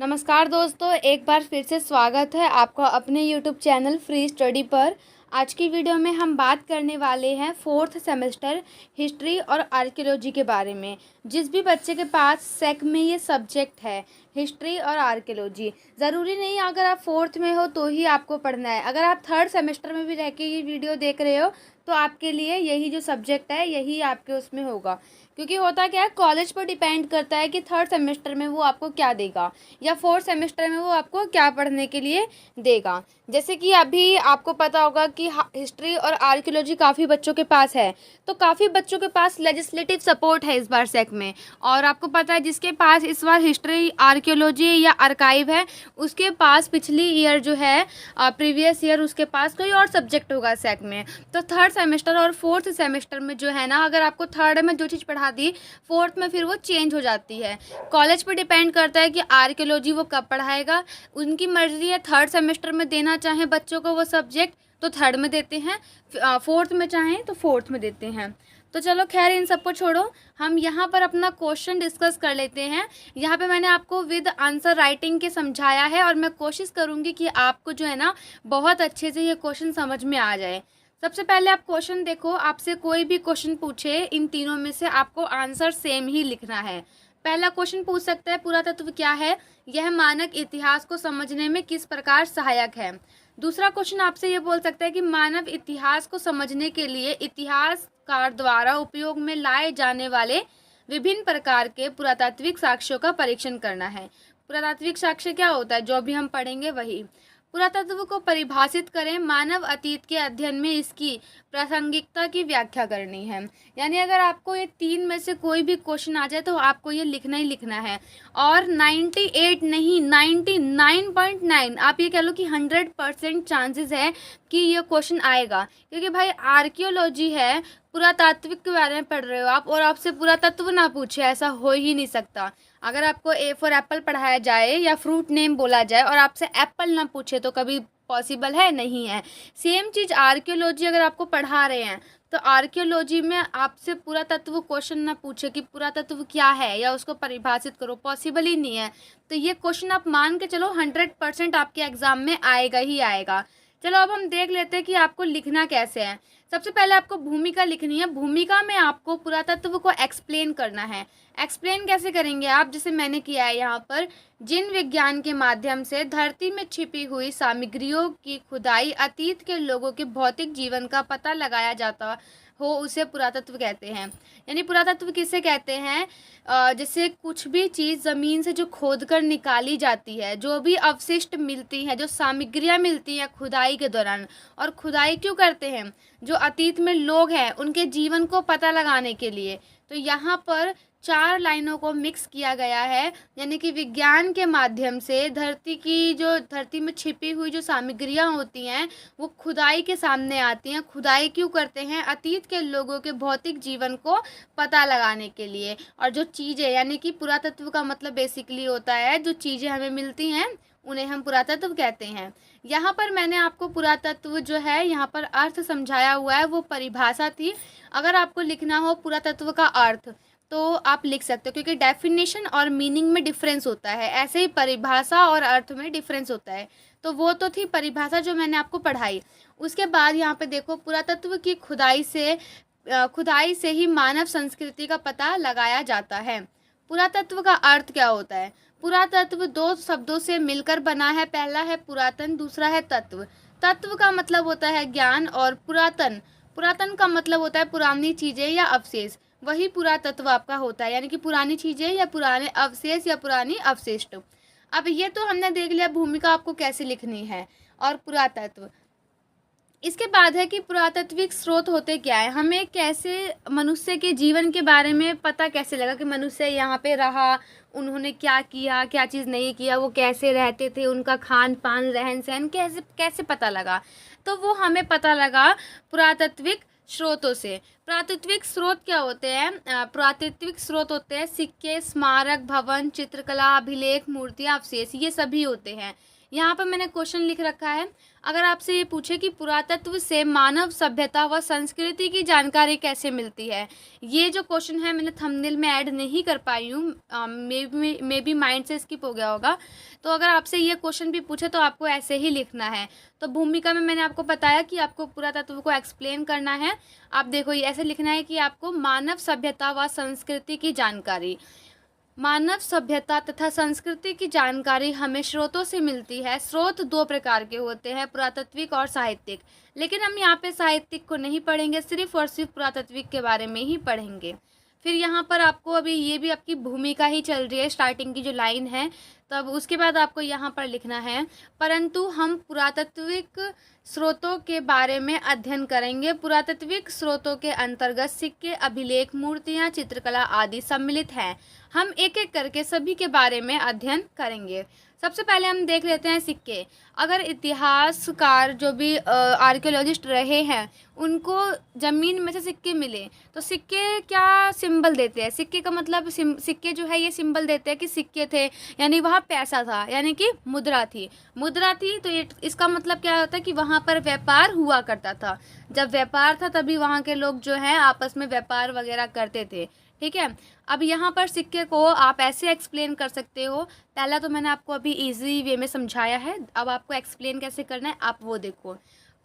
नमस्कार दोस्तों, एक बार फिर से स्वागत है आपका अपने यूट्यूब चैनल फ्री स्टडी पर। आज की वीडियो में हम बात करने वाले हैं फोर्थ सेमेस्टर हिस्ट्री और आर्कियोलॉजी के बारे में। जिस भी बच्चे के पास सेक में ये सब्जेक्ट है हिस्ट्री और आर्कियोलॉजी, ज़रूरी नहीं अगर आप फोर्थ में हो तो ही आपको पढ़ना है। अगर आप थर्ड सेमेस्टर में भी रह के ये वीडियो देख रहे हो तो आपके लिए यही जो सब्जेक्ट है यही आपके उसमें होगा। क्योंकि होता क्या है, कॉलेज पर डिपेंड करता है कि थर्ड सेमेस्टर में वो आपको क्या देगा या फोर्थ सेमेस्टर में वो आपको क्या पढ़ने के लिए देगा। जैसे कि अभी आपको पता होगा कि हिस्ट्री और आर्कियोलॉजी काफ़ी बच्चों के पास है, तो काफ़ी बच्चों के पास लेजिस्लेटिव सपोर्ट है इस बार सेक में। और आपको पता है जिसके पास इस बार हिस्ट्री आर्कियोलॉजी या आर्काइव है उसके पास पिछली ईयर जो है प्रीवियस ईयर उसके पास कोई और सब्जेक्ट होगा सेक में। तो थर्ड सेमेस्टर और फोर्थ सेमेस्टर में जो है ना, अगर आपको थर्ड में जो चीज़ पढ़ा दी फोर्थ में फिर वो चेंज हो जाती है। कॉलेज पर डिपेंड करता है कि आर्कियोलॉजी वो कब पढ़ाएगा, उनकी मर्जी है। थर्ड सेमेस्टर में देना चाहें बच्चों को वो सब्जेक्ट तो थर्ड में देते हैं, फोर्थ में चाहें तो फोर्थ में देते हैं। तो चलो खैर इन सबको छोड़ो, हम यहाँ पर अपना क्वेश्चन डिस्कस कर लेते हैं। यहाँ पे मैंने आपको विद आंसर राइटिंग के समझाया है और मैं कोशिश करूँगी कि आपको जो है ना बहुत अच्छे से ये क्वेश्चन समझ में आ जाए। सबसे पहले आप क्वेश्चन देखो, आपसे कोई भी क्वेश्चन पूछे इन तीनों में से आपको आंसर सेम ही लिखना है। पहला क्वेश्चन पूछ सकता है पुरातत्व क्या है, यह मानक इतिहास को समझने में किस प्रकार सहायक है। दूसरा क्वेश्चन आपसे ये बोल सकता है कि मानव इतिहास को समझने के लिए इतिहासकार द्वारा उपयोग में लाए जाने वाले विभिन्न प्रकार के पुरातात्विक साक्ष्यों का परीक्षण करना है। पुरातात्विक साक्ष्य क्या होता है, जो भी हम पढ़ेंगे वही। पुरातत्व को परिभाषित करें, मानव अतीत के अध्ययन में इसकी प्रासंगिकता की व्याख्या करनी है। यानी अगर आपको ये तीन में से कोई भी क्वेश्चन आ जाए तो आपको ये लिखना ही लिखना है। और 98 नहीं 99.9 आप ये कह लो कि 100% चांसेस है कि ये क्वेश्चन आएगा। क्योंकि भाई आर्कियोलॉजी है, पुरातात्विक के बारे में पढ़ रहे हो आप और आपसे पुरातत्व ना पूछे, ऐसा हो ही नहीं सकता। अगर आपको ए फॉर एप्पल पढ़ाया जाए या फ्रूट नेम बोला जाए और आपसे एप्पल ना पूछे तो कभी पॉसिबल है, नहीं है। सेम चीज़ आर्कियोलॉजी अगर आपको पढ़ा रहे हैं तो आर्कियोलॉजी में आपसे पुरातत्व क्वेश्चन ना पूछे कि पुरातत्व क्या है या उसको परिभाषित करो, पॉसिबल ही नहीं है। तो ये क्वेश्चन आप मान के चलो 100% आपके एग्जाम में आएगा ही आएगा। चलो अब हम देख लेते हैं कि आपको लिखना कैसे है। सबसे पहले आपको भूमिका लिखनी है। भूमिका में आपको पुरातत्व को एक्सप्लेन करना है। एक्सप्लेन कैसे करेंगे आप, जैसे मैंने किया है यहाँ पर, जिन विज्ञान के माध्यम से धरती में छिपी हुई सामग्रियों की खुदाई अतीत के लोगों के भौतिक जीवन का पता लगाया जाता हो उसे पुरातत्व कहते हैं। यानी पुरातत्व किसे कहते हैं, जैसे कुछ भी चीज़ ज़मीन से जो खोद कर निकाली जाती है, जो भी अवशिष्ट मिलती हैं, जो सामग्रियाँ मिलती हैं खुदाई के दौरान। और खुदाई क्यों करते हैं, जो अतीत में लोग हैं उनके जीवन को पता लगाने के लिए। तो यहाँ पर 4 लाइनों को मिक्स किया गया है। यानी कि विज्ञान के माध्यम से धरती में छिपी हुई जो सामग्रियाँ होती हैं वो खुदाई के सामने आती हैं। खुदाई क्यों करते हैं, अतीत के लोगों के भौतिक जीवन को पता लगाने के लिए। और जो चीज़ें, यानी कि पुरातत्व का मतलब बेसिकली होता है जो चीज़ें हमें मिलती हैं उन्हें हम पुरातत्व कहते हैं। यहाँ पर मैंने आपको पुरातत्व जो है यहाँ पर अर्थ समझाया हुआ है, वो परिभाषा थी। अगर आपको लिखना हो पुरातत्व का अर्थ तो आप लिख सकते हो, क्योंकि डेफिनेशन और मीनिंग में डिफरेंस होता है, ऐसे ही परिभाषा और अर्थ में डिफरेंस होता है। तो वो तो थी परिभाषा जो मैंने आपको पढ़ाई। उसके बाद यहाँ पे देखो, पुरातत्व की खुदाई से ही मानव संस्कृति का पता लगाया जाता है। पुरातत्व का अर्थ क्या होता है, पुरातत्व 2 शब्दों से मिलकर बना है। पहला है पुरातन, दूसरा है तत्व। तत्व का मतलब होता है ज्ञान और पुरातन का मतलब होता है पुरानी चीज़ें या अवशेष। वही पुरातत्व आपका होता है, यानी कि पुरानी चीज़ें या पुराने अवशेष या पुरानी अवशिष्ट। अब ये तो हमने देख लिया भूमिका आपको कैसे लिखनी है और पुरातत्व। इसके बाद है कि पुरातात्विक स्रोत होते क्या है, हमें कैसे मनुष्य के जीवन के बारे में पता कैसे लगा कि मनुष्य यहाँ पे रहा, उन्होंने क्या किया क्या चीज़ नहीं किया, वो कैसे रहते थे, उनका खान पान रहन सहन कैसे कैसे पता लगा। तो वो हमें पता लगा पुरातात्विक स्रोतों से। पुरातात्विक स्रोत क्या होते हैं, पुरातात्विक स्रोत होते हैं सिक्के, स्मारक, भवन, चित्रकला, अभिलेख, मूर्तियाँ, अवशेष, ये सभी होते हैं। यहाँ पर मैंने क्वेश्चन लिख रखा है, अगर आपसे ये पूछे कि पुरातत्व से मानव सभ्यता व संस्कृति की जानकारी कैसे मिलती है। ये जो क्वेश्चन है मैंने थंबनेल में ऐड नहीं कर पाई हूँ, मे बी माइंड से स्किप हो गया होगा। तो अगर आपसे ये क्वेश्चन भी पूछे तो आपको ऐसे ही लिखना है। तो भूमिका में मैंने आपको बताया कि आपको पुरातत्व को एक्सप्लेन करना है। आप देखो ये ऐसे लिखना है कि आपको मानव सभ्यता व संस्कृति की जानकारी। मानव सभ्यता तथा संस्कृति की जानकारी हमें स्रोतों से मिलती है। स्रोत दो प्रकार के होते हैं, पुरातात्विक और साहित्यिक। लेकिन हम यहाँ पे साहित्यिक को नहीं पढ़ेंगे, सिर्फ और सिर्फ पुरातात्विक के बारे में ही पढ़ेंगे। फिर यहाँ पर आपको अभी ये भी आपकी भूमिका ही चल रही है, स्टार्टिंग की जो लाइन है, तब उसके बाद आपको यहाँ पर लिखना है, परंतु हम पुरातात्विक स्रोतों के बारे में अध्ययन करेंगे। पुरातात्विक स्रोतों के अंतर्गत सिक्के, अभिलेख, मूर्तियाँ, चित्रकला आदि सम्मिलित हैं। हम एक एक करके सभी के बारे में अध्ययन करेंगे। सबसे पहले हम देख लेते हैं सिक्के। अगर इतिहासकार जो भी आर्कियोलॉजिस्ट रहे हैं उनको ज़मीन में से सिक्के मिले तो सिक्के क्या सिंबल देते हैं। सिक्के का मतलब सिक्के जो है ये सिंबल देते हैं कि सिक्के थे, यानी वहाँ पैसा था, यानी कि मुद्रा थी। मुद्रा थी तो ये इसका मतलब क्या होता है कि वहाँ पर व्यापार हुआ करता था। जब व्यापार था तभी वहाँ के लोग जो है आपस में व्यापार वगैरह करते थे। ठीक है, अब यहाँ पर सिक्के को आप ऐसे एक्सप्लेन कर सकते हो। पहला तो मैंने आपको अभी इजी वे में समझाया है, अब आपको एक्सप्लेन कैसे करना है आप वो देखो।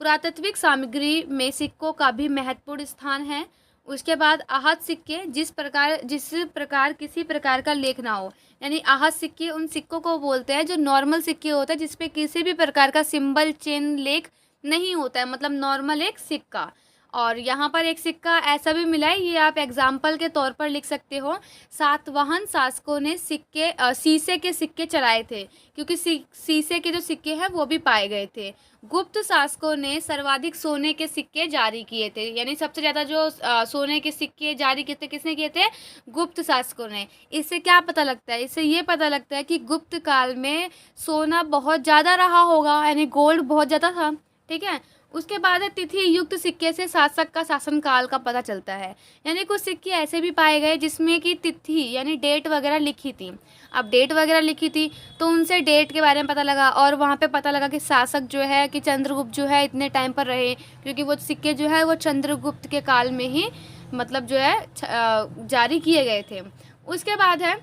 पुरातात्विक सामग्री में सिक्कों का भी महत्वपूर्ण स्थान है। उसके बाद आहत सिक्के, जिस प्रकार किसी प्रकार का लेख ना हो, यानी आहत सिक्के उन सिक्कों को बोलते हैं जो नॉर्मल सिक्के होते हैं जिसपे किसी भी प्रकार का सिंबल, चिन्ह, लेख नहीं होता है, मतलब नॉर्मल एक सिक्का। और यहाँ पर एक सिक्का ऐसा भी मिला है, ये आप एग्जाम्पल के तौर पर लिख सकते हो। सातवाहन शासकों ने शीशे के सिक्के चलाए थे, क्योंकि शीशे के जो सिक्के हैं वो भी पाए गए थे। गुप्त शासकों ने सर्वाधिक सोने के सिक्के जारी किए थे, यानी सबसे ज़्यादा जो सोने के सिक्के जारी किए थे किसने किए थे? गुप्त शासकों ने। इससे क्या पता लगता है? इससे ये पता लगता है कि गुप्त काल में सोना बहुत ज़्यादा रहा होगा, यानी गोल्ड बहुत ज़्यादा था। ठीक है, उसके बाद है तिथि युक्त सिक्के से शासक का शासनकाल का पता चलता है, यानी कुछ सिक्के ऐसे भी पाए गए जिसमें कि तिथि यानी डेट वगैरह लिखी थी। अब डेट वगैरह लिखी थी तो उनसे डेट के बारे में पता लगा, और वहाँ पे पता लगा कि शासक जो है कि चंद्रगुप्त जो है इतने टाइम पर रहे, क्योंकि वो सिक्के जो है वो चंद्रगुप्त के काल में ही मतलब जो है जारी किए गए थे। उसके बाद है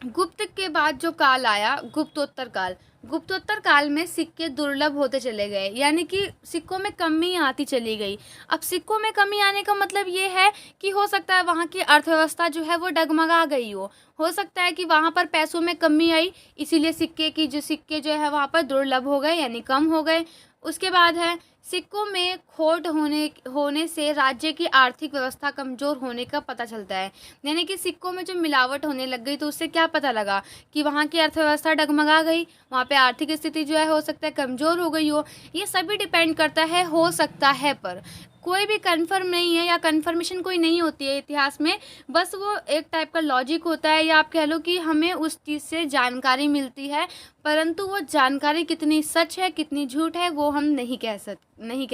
गुप्त के बाद जो काल आया, गुप्तोत्तर काल। गुप्तोत्तर काल में सिक्के दुर्लभ होते चले गए, यानी कि सिक्कों में कमी आती चली गई। अब सिक्कों में कमी आने का मतलब ये है कि हो सकता है वहाँ की अर्थव्यवस्था जो है वो डगमगा गई हो सकता है कि वहाँ पर पैसों में कमी आई, इसीलिए सिक्के जो है वहाँ पर दुर्लभ हो गए, यानी कम हो गए। उसके बाद है सिक्कों में खोट होने से राज्य की आर्थिक व्यवस्था कमज़ोर होने का पता चलता है, यानी कि सिक्कों में जो मिलावट होने लग गई तो उससे क्या पता लगा कि वहाँ की अर्थव्यवस्था डगमगा गई, वहाँ पे आर्थिक स्थिति जो है हो सकता है कमज़ोर हो गई हो। ये सभी डिपेंड करता है हो सकता है पर, कोई भी कंफर्म नहीं है या कंफर्मेशन कोई नहीं होती है इतिहास में, बस वो एक टाइप का लॉजिक होता है, या आप कह लो कि हमें उस चीज़ से जानकारी मिलती है, परंतु वो जानकारी कितनी सच है कितनी झूठ है वो हम नहीं कह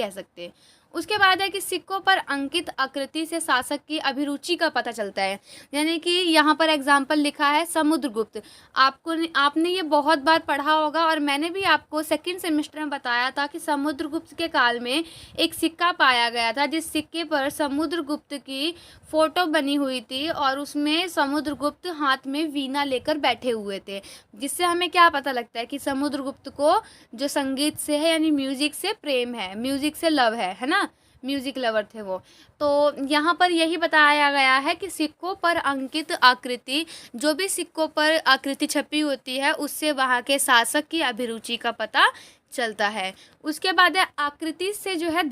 सकते। उसके बाद है कि सिक्कों पर अंकित आकृति से शासक की अभिरुचि का पता चलता है, यानी कि यहाँ पर एग्जाम्पल लिखा है समुद्रगुप्त। आपने ये बहुत बार पढ़ा होगा, और मैंने भी आपको सेकंड सेमेस्टर में बताया था कि समुद्रगुप्त के काल में एक सिक्का पाया गया था, जिस सिक्के पर समुद्रगुप्त की फ़ोटो बनी हुई थी और उसमें समुद्रगुप्त हाथ में वीणा लेकर बैठे हुए थे, जिससे हमें क्या पता लगता है कि समुद्रगुप्त को जो संगीत से है यानी म्यूज़िक से प्रेम है, म्यूज़िक से लव है ना, म्यूज़िक लवर थे वो। तो यहाँ पर यही बताया गया है कि सिक्कों पर अंकित आकृति, जो भी सिक्कों पर आकृति छपी होती है उससे वहाँ के शासक की अभिरुचि का पता चलता है। उसके बाद है आकृति से जो है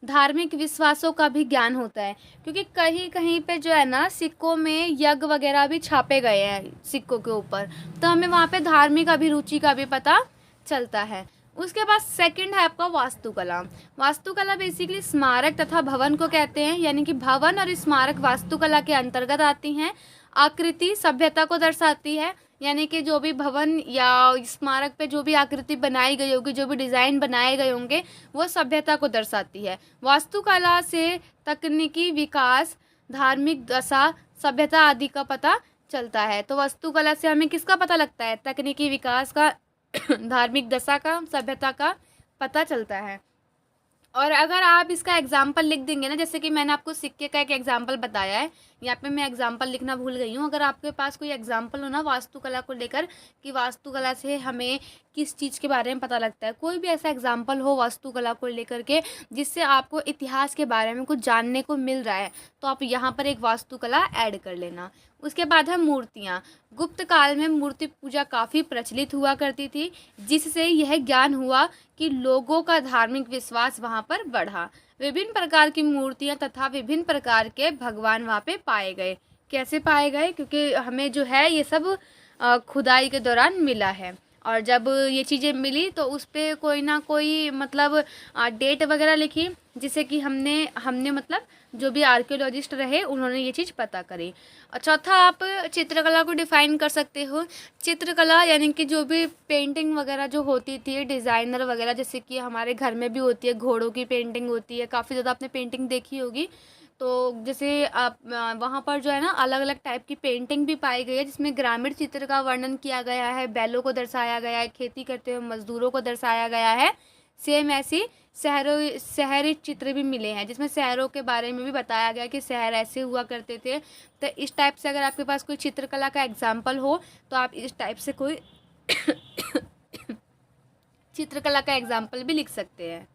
धार्मिक विश्वासों का भी ज्ञान होता है, क्योंकि कहीं कहीं पे जो है ना सिक्कों में यज्ञ वगैरह भी छापे गए हैं सिक्कों के ऊपर, तो हमें वहाँ पे धार्मिक अभिरुचि का भी पता चलता है। उसके बाद सेकंड है आपका वास्तुकला। वास्तुकला बेसिकली स्मारक तथा भवन को कहते हैं, यानी कि भवन और स्मारक वास्तुकला के अंतर्गत आती हैं। आकृति सभ्यता को दर्शाती है, यानी कि जो भी भवन या स्मारक पे जो भी आकृति बनाई गई होगी, जो भी डिज़ाइन बनाए गए होंगे वो सभ्यता को दर्शाती है। वास्तुकला से तकनीकी विकास, धार्मिक दशा, सभ्यता आदि का पता चलता है। तो वास्तुकला से हमें किसका पता लगता है? तकनीकी विकास का धार्मिक दशा का, सभ्यता का पता चलता है। और अगर आप इसका एग्जाम्पल लिख देंगे ना, जैसे कि मैंने आपको सिक्के का एक एग्जाम्पल बताया है, यहाँ पे मैं एग्जाम्पल लिखना भूल गई हूँ। अगर आपके पास कोई एग्जाम्पल हो ना वास्तुकला को लेकर कि वास्तुकला से हमें किस चीज़ के बारे में पता लगता है, कोई भी ऐसा एग्जाम्पल हो वास्तुकला को लेकर के जिससे आपको इतिहास के बारे में कुछ जानने को मिल रहा है, तो आप यहाँ पर एक वास्तुकला ऐड कर लेना। उसके बाद है मूर्तियाँ। गुप्त काल में मूर्ति पूजा काफ़ी प्रचलित हुआ करती थी, जिससे यह ज्ञान हुआ कि लोगों का धार्मिक विश्वास वहाँ पर बढ़ा। विभिन्न प्रकार की मूर्तियाँ तथा विभिन्न प्रकार के भगवान वहाँ पे पाए गए। कैसे पाए गए? क्योंकि हमें जो है ये सब खुदाई के दौरान मिला है, और जब ये चीज़ें मिली तो उस पर कोई ना कोई मतलब डेट वगैरह लिखी, जिसे कि हमने मतलब जो भी आर्कियोलॉजिस्ट रहे उन्होंने ये चीज़ पता करी। और चौथा, आप चित्रकला को डिफ़ाइन कर सकते हो। चित्रकला यानी कि जो भी पेंटिंग वगैरह जो होती थी, डिज़ाइनर वगैरह, जैसे कि हमारे घर में भी होती है, घोड़ों की पेंटिंग होती है, काफ़ी ज़्यादा आपने पेंटिंग देखी होगी। तो जैसे आप वहाँ पर जो है ना अलग अलग टाइप की पेंटिंग भी पाई गई है, जिसमें ग्रामीण चित्र का वर्णन किया गया है, बैलों को दर्शाया गया है, खेती करते हुए मजदूरों को दर्शाया गया है। सेम ऐसी शहरी चित्र भी मिले हैं, जिसमें शहरों के बारे में भी बताया गया कि शहर ऐसे हुआ करते थे। तो इस टाइप से अगर आपके पास कोई चित्रकला का एग्जाम्पल हो तो आप इस टाइप से कोई चित्रकला का एग्जाम्पल भी लिख सकते हैं।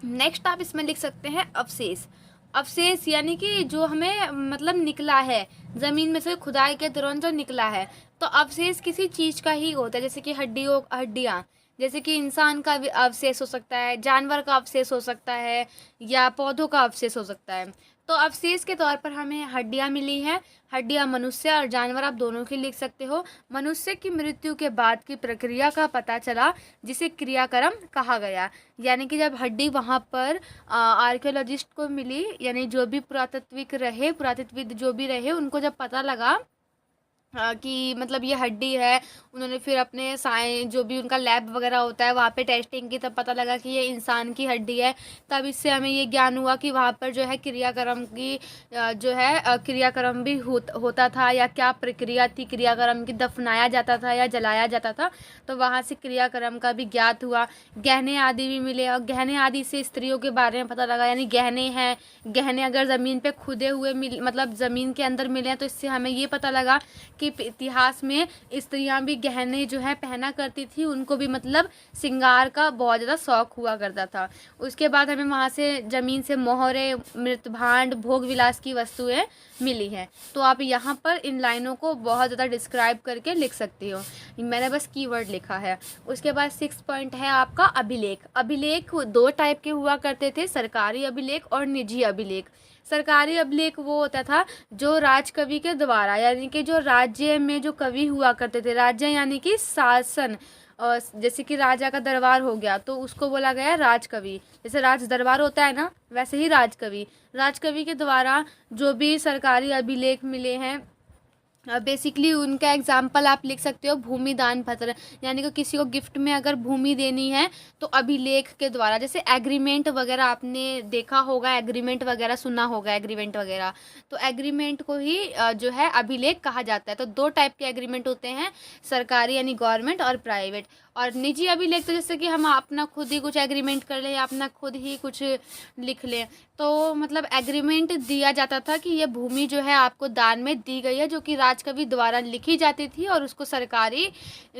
नेक्स्ट आप इसमें लिख सकते हैं अवशेष। अवशेष यानी कि जो हमें मतलब निकला है ज़मीन में से, खुदाई के दौरान जो निकला है। तो अवशेष किसी चीज़ का ही होता है, जैसे कि हड्डियाँ, जैसे कि इंसान का भी अवशेष हो सकता है, जानवर का अवशेष हो सकता है, या पौधों का अवशेष हो सकता है। तो अवशेष के तौर पर हमें हड्डियाँ मिली हैं। हड्डियाँ मनुष्य और जानवर आप दोनों की लिख सकते हो। मनुष्य की मृत्यु के बाद की प्रक्रिया का पता चला, जिसे क्रियाक्रम कहा गया। यानी कि जब हड्डी वहाँ पर आर्कियोलॉजिस्ट को मिली, यानी जो भी पुरातत्वविद जो भी रहे, उनको जब पता लगा कि मतलब ये हड्डी है, उन्होंने फिर अपने साइंस जो भी उनका लैब वगैरह होता है वहाँ पे टेस्टिंग की, तब पता लगा कि ये इंसान की हड्डी है। तब इससे हमें ये ज्ञान हुआ कि वहाँ पर जो है क्रियाक्रम की जो है क्रियाक्रम भी होता था, या क्या प्रक्रिया थी क्रियाक्रम की, दफनाया जाता था या जलाया जाता था। तो वहाँ से क्रियाक्रम का भी ज्ञात हुआ। गहने आदि भी मिले, और गहने आदि से स्त्रियों के बारे में पता लगा। यानी गहने हैं, गहने अगर ज़मीन पे खुदे हुए मतलब ज़मीन के अंदर मिले हैं, तो इससे हमें ये पता लगा कि इतिहास में स्त्रियां भी गहने जो है पहना करती थी, उनको भी मतलब श्रृंगार का बहुत ज़्यादा शौक हुआ करता था। उसके बाद हमें वहाँ से ज़मीन से मोहरे, मृत भांड, भोग विलास की वस्तुएं मिली हैं। तो आप यहाँ पर इन लाइनों को बहुत ज़्यादा डिस्क्राइब करके लिख सकती हो। मैंने बस कीवर्ड लिखा है। उसके बाद 6 पॉइंट है आपका अभिलेख। अभिलेख 2 टाइप के हुआ करते थे, सरकारी अभिलेख और निजी अभिलेख। सरकारी अभिलेख वो होता था जो राजकवि के द्वारा, यानी कि जो राज्य में जो कवि हुआ करते थे, राज्य यानी कि शासन, जैसे कि राजा का दरबार हो गया तो उसको बोला गया राजकवि। जैसे राज दरबार होता है ना, वैसे ही राजकवि के द्वारा जो भी सरकारी अभिलेख मिले हैं, बेसिकली उनका एग्जाम्पल आप लिख सकते हो भूमि दान पत्र। यानी कि किसी को गिफ्ट में अगर भूमि देनी है तो अभिलेख के द्वारा, जैसे एग्रीमेंट वगैरह आपने देखा होगा, एग्रीमेंट वगैरह सुना होगा, एग्रीमेंट वगैरह, तो एग्रीमेंट को ही जो है अभिलेख कहा जाता है। तो 2 टाइप के एग्रीमेंट होते हैं, सरकारी यानी गवर्नमेंट और प्राइवेट। और निजी अभिलेख तो जैसे कि हम अपना खुद ही कुछ एग्रीमेंट कर लें या अपना खुद ही कुछ लिख लें। तो मतलब एग्रीमेंट दिया जाता था कि ये भूमि जो है आपको दान में दी गई है, जो कि राजकवि द्वारा लिखी जाती थी, और उसको सरकारी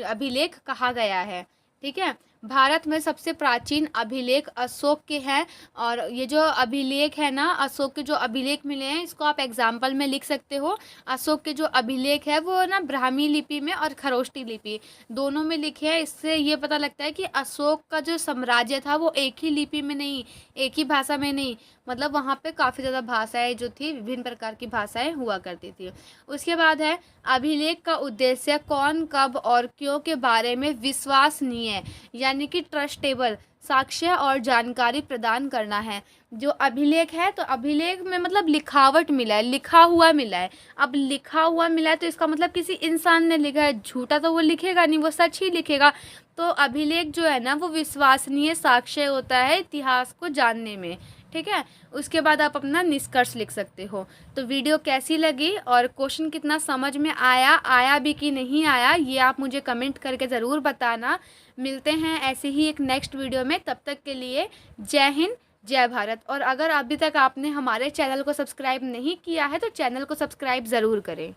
अभिलेख कहा गया है। ठीक है। भारत में सबसे प्राचीन अभिलेख अशोक के हैं, और ये जो अभिलेख है ना, अशोक के जो अभिलेख मिले हैं, इसको आप एग्जाम्पल में लिख सकते हो। अशोक के जो अभिलेख है वो ना ब्राह्मी लिपि में और खरोष्टी लिपि दोनों में लिखे हैं। इससे ये पता लगता है कि अशोक का जो साम्राज्य था वो एक ही लिपि में नहीं, एक ही भाषा में नहीं, मतलब वहाँ पे काफ़ी ज़्यादा भाषाएं जो थी, विभिन्न प्रकार की भाषाएं हुआ करती थी। उसके बाद है अभिलेख का उद्देश्य कौन, कब और क्यों के बारे में विश्वसनीय यानी कि ट्रस्टेबल साक्ष्य और जानकारी प्रदान करना है। जो अभिलेख है तो अभिलेख में मतलब लिखावट मिला है, लिखा हुआ मिला है। अब लिखा हुआ मिला है तो इसका मतलब किसी इंसान ने लिखा है, झूठा तो वो लिखेगा नहीं, वो सच ही लिखेगा। तो अभिलेख जो है ना वो विश्वसनीय साक्ष्य होता है इतिहास को जानने में, ठीक है। उसके बाद आप अपना निष्कर्ष लिख सकते हो। तो वीडियो कैसी लगी और क्वेश्चन कितना समझ में आया भी कि नहीं आया, ये आप मुझे कमेंट करके ज़रूर बताना। मिलते हैं ऐसे ही एक नेक्स्ट वीडियो में, तब तक के लिए जय हिंद जय भारत। और अगर अभी तक आपने हमारे चैनल को सब्सक्राइब नहीं किया है तो चैनल को सब्सक्राइब ज़रूर करें।